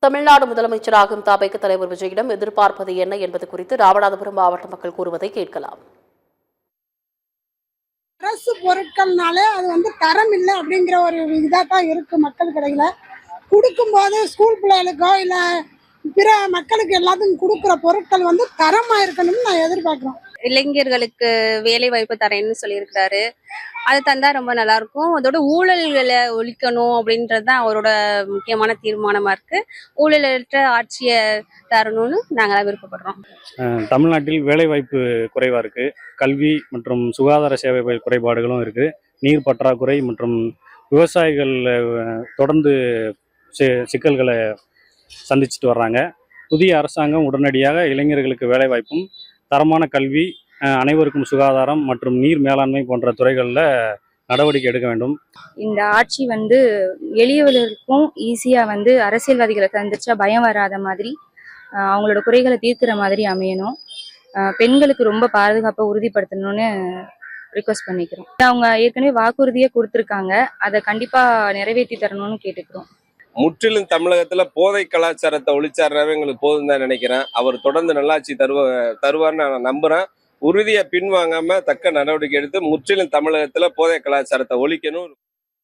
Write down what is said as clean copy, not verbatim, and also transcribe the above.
தமிழ்நாடு முதலமைச்சராகும் தபேக தலைவர் விஜயிடம் எதிர்பார்ப்பது என்ன என்பது குறித்து ராமநாதபுரம் மாவட்ட மக்கள் கூறுவதை கேட்கலாம். அரசு பொருட்கள்னாலே அது தரம் இல்லை அப்படிங்கிற ஒரு இதாக தான் இருக்கு மக்கள் கடையில். கொடுக்கும்போது ஸ்கூல் பிள்ளைகளுக்கோ இல்லை பிற மக்களுக்கு எல்லாத்துக்கும் கொடுக்குற பொருட்கள் தரமாக இருக்கணும்னு நான் எதிர்பார்க்குறோம். இளைஞர்களுக்கு வேலை வாய்ப்பு தரேன்னு சொல்லியிருக்கிறாரு. அது தந்தா ரொம்ப நல்லா இருக்கும். அதோட ஊழல்களை ஒழிக்கணும் அப்படின்றது தான் அவரோட முக்கியமான தீர்மானமா இருக்கு. ஊழலற்ற ஆட்சியை தரணும்னு நாங்களாம் விருப்பப்படுறோம். தமிழ்நாட்டில் வேலை வாய்ப்பு குறைவா இருக்கு. கல்வி மற்றும் சுகாதார சேவை குறைபாடுகளும் இருக்கு. நீர் பற்றாக்குறை மற்றும் விவசாயிகள் தொடர்ந்து சிக்கல்களை சந்திச்சுட்டு வர்றாங்க. புதிய அரசாங்கம் உடனடியாக இளைஞர்களுக்கு வேலை வாய்ப்பும் தரமான கல்வி, அனைவருக்கும் சுகாதாரம் மற்றும் நீர் மேலாண்மை போன்ற துறைகளில் நடவடிக்கை எடுக்க வேண்டும். இந்த ஆட்சி எளியவர்களுக்கும் ஈஸியாக அரசியல்வாதிகளை சந்திச்சா பயம் வராத மாதிரி, அவங்களோட குறைகளை தீர்க்கிற மாதிரி அமையணும். பெண்களுக்கு ரொம்ப பாதுகாப்பை உறுதிப்படுத்தணும்னு ரிக்வெஸ்ட் பண்ணிக்கிறோம். அவங்க ஏற்கனவே வாக்குறுதியே கொடுத்துருக்காங்க, அதை கண்டிப்பாக நிறைவேற்றி தரணும்னு கேட்டுக்கிறோம். முற்றிலும் தமிழகத்துல போதை கலாச்சாரத்தை ஒழிச்சாருனாவே எங்களுக்கு போதும் தான் நினைக்கிறேன். அவர் தொடர்ந்து நல்லாட்சி தருவார்னு நான் நம்புறேன். உறுதியை பின்வாங்காம தக்க நடவடிக்கை எடுத்து முற்றிலும் தமிழகத்துல போதை கலாச்சாரத்தை ஒழிக்கணும்.